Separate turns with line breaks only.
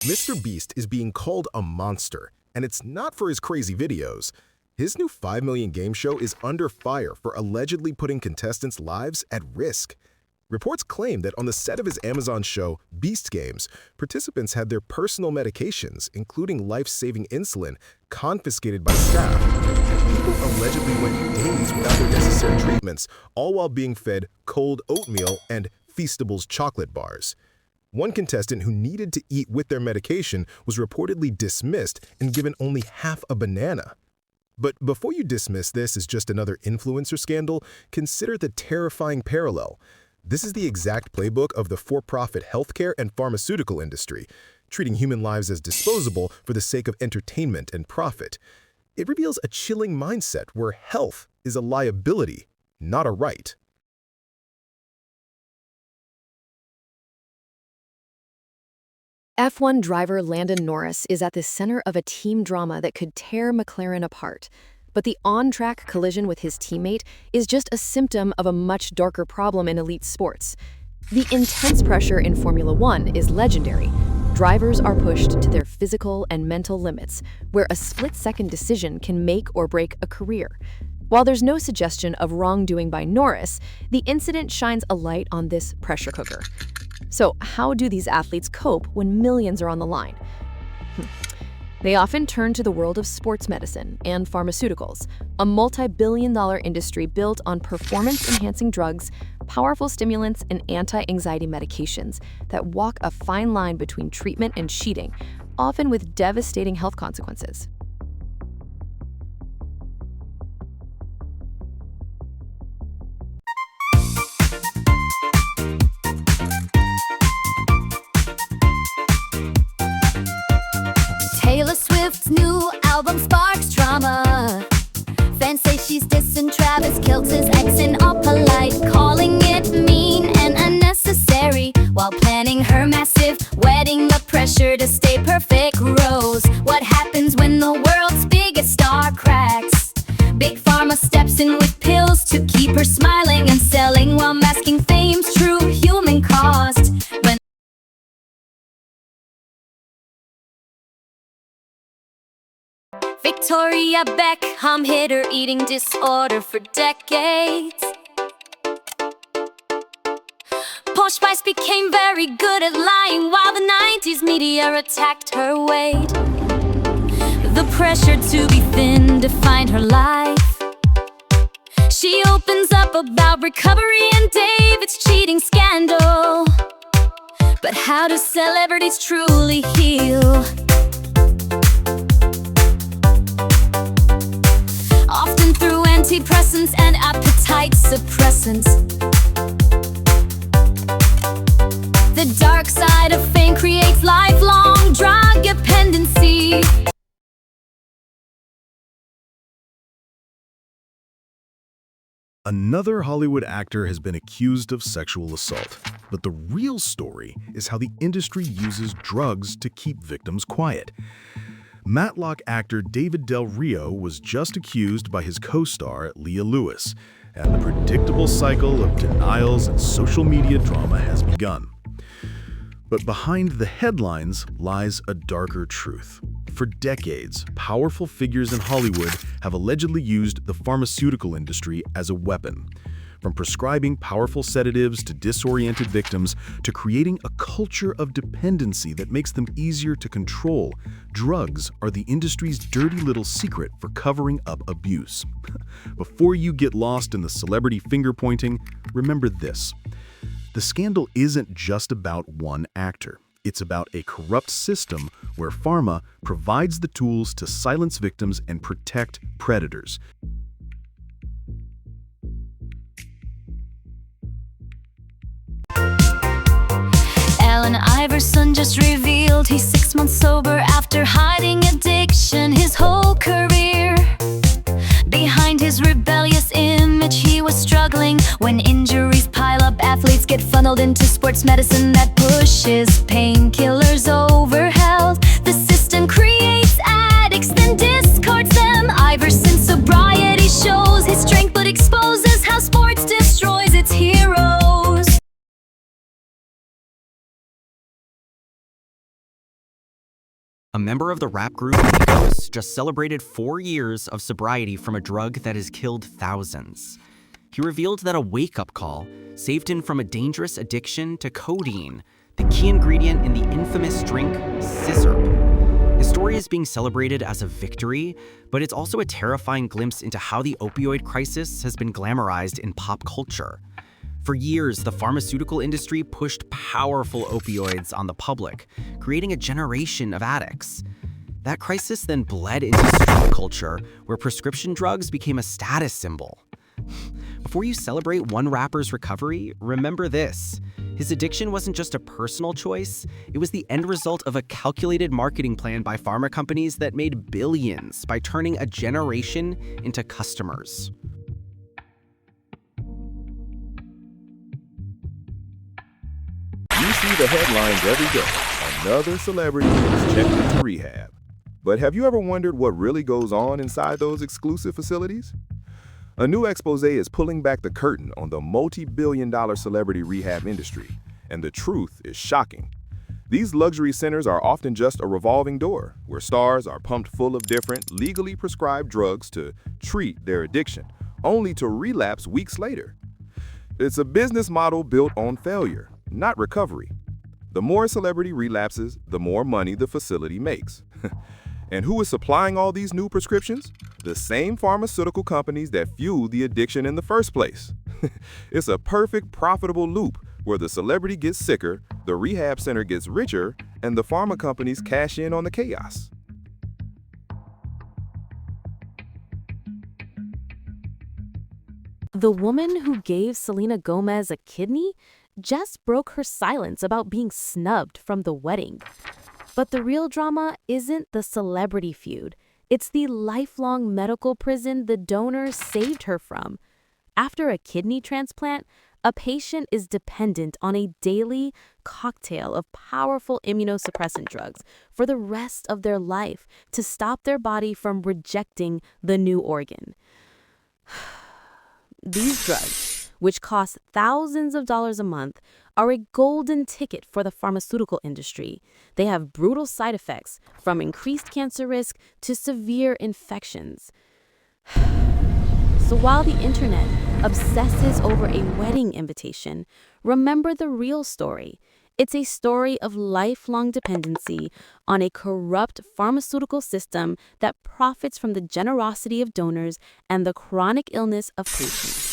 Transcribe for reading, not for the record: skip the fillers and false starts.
MrBeast is being called a monster, and it's not for his crazy videos. His new 5 million game show is under fire for allegedly putting contestants' lives at risk. Reports claim that on the set of his Amazon show, Beast Games, participants had their personal medications, including life-saving insulin, confiscated by staff. People allegedly went days without their necessary treatments, all while being fed cold oatmeal and Feastables chocolate bars. One contestant who needed to eat with their medication was reportedly dismissed and given only half a banana. But before you dismiss this as just another influencer scandal, consider the terrifying parallel. This is the exact playbook of the for-profit healthcare and pharmaceutical industry, treating human lives as disposable for the sake of entertainment and profit. It reveals a chilling mindset where health is a liability, not a right.
F1 driver Landon Norris is at the center of a team drama that could tear McLaren apart. But the on-track collision with his teammate is just a symptom of a much darker problem in elite sports. The intense pressure in Formula One is legendary. Drivers are pushed to their physical and mental limits, where a split-second decision can make or break a career. While there's no suggestion of wrongdoing by Norris, the incident shines a light on this pressure cooker. So how do these athletes cope when millions are on the line? They often turn to the world of sports medicine and pharmaceuticals, a multi-billion-dollar industry built on performance-enhancing drugs, powerful stimulants, and anti-anxiety medications that walk a fine line between treatment and cheating, often with devastating health consequences.
Taylor Swift's new album sparks drama. Fans say she's dissing Travis Kelce's ex and all polite, calling it mean and unnecessary, while planning her massive wedding. The pressure to stay perfect rose. What happens when the world's biggest star cracks? Big Pharma steps in with pills to keep her smiling and selling, while masking fame's true human cost. When Victoria Beckham hid her eating disorder for decades. Posh Spice became very good at lying, while the 90s media attacked her weight. The pressure to be thin defined her life. She opens up about recovery and David's cheating scandal. But how do celebrities truly heal? Often through antidepressants and appetite suppressants. The dark side of fame creates lifelong drug dependency.
Another Hollywood actor has been accused of sexual assault, but the real story is how the industry uses drugs to keep victims quiet. Matlock actor David Del Rio was just accused by his co-star Leah Lewis, and the predictable cycle of denials and social media drama has begun. But behind the headlines lies a darker truth. For decades, powerful figures in Hollywood have allegedly used the pharmaceutical industry as a weapon. From prescribing powerful sedatives to disoriented victims, to creating a culture of dependency that makes them easier to control, drugs are the industry's dirty little secret for covering up abuse. Before you get lost in the celebrity finger-pointing, remember this. The scandal isn't just about one actor. It's about a corrupt system where pharma provides the tools to silence victims and protect predators.
Allen Iverson just revealed he's 6 months sober after hiding addiction his whole career. Behind his rebellious image, he was struggling. When injuries pile up, athletes get funneled into sports medicine that pushes painkillers over health. The system creates addicts, then discards them. Iverson's sobriety shows his strength, but exposes how sports destroys its heroes.
A member of the rap group Migos just celebrated 4 years of sobriety from a drug that has killed thousands. He revealed that a wake-up call saved him from a dangerous addiction to codeine, the key ingredient in the infamous drink scissor. His story is being celebrated as a victory, but it's also a terrifying glimpse into how the opioid crisis has been glamorized in pop culture. For years, the pharmaceutical industry pushed powerful opioids on the public, creating a generation of addicts. That crisis then bled into street culture, where prescription drugs became a status symbol. Before you celebrate one rapper's recovery, remember this. His addiction wasn't just a personal choice, it was the end result of a calculated marketing plan by pharma companies that made billions by turning a generation into customers.
You see the headlines every day. Another celebrity is checked into rehab. But have you ever wondered what really goes on inside those exclusive facilities? A new expose is pulling back the curtain on the multi-billion-dollar celebrity rehab industry, and the truth is shocking. These luxury centers are often just a revolving door, where stars are pumped full of different, legally prescribed drugs to treat their addiction, only to relapse weeks later. It's a business model built on failure, not recovery. The more a celebrity relapses, the more money the facility makes. And who is supplying all these new prescriptions? The same pharmaceutical companies that fueled the addiction in the first place. It's a perfect, profitable loop where the celebrity gets sicker, the rehab center gets richer, and the pharma companies cash in on the chaos.
The woman who gave Selena Gomez a kidney just broke her silence about being snubbed from the wedding. But the real drama isn't the celebrity feud. It's the lifelong medical prison the donor saved her from. After a kidney transplant, a patient is dependent on a daily cocktail of powerful immunosuppressant drugs for the rest of their life to stop their body from rejecting the new organ. These drugs, which cost thousands of dollars a month, are a golden ticket for the pharmaceutical industry. They have brutal side effects, from increased cancer risk to severe infections. So while the internet obsesses over a wedding invitation, remember the real story. It's a story of lifelong dependency on a corrupt pharmaceutical system that profits from the generosity of donors and the chronic illness of patients.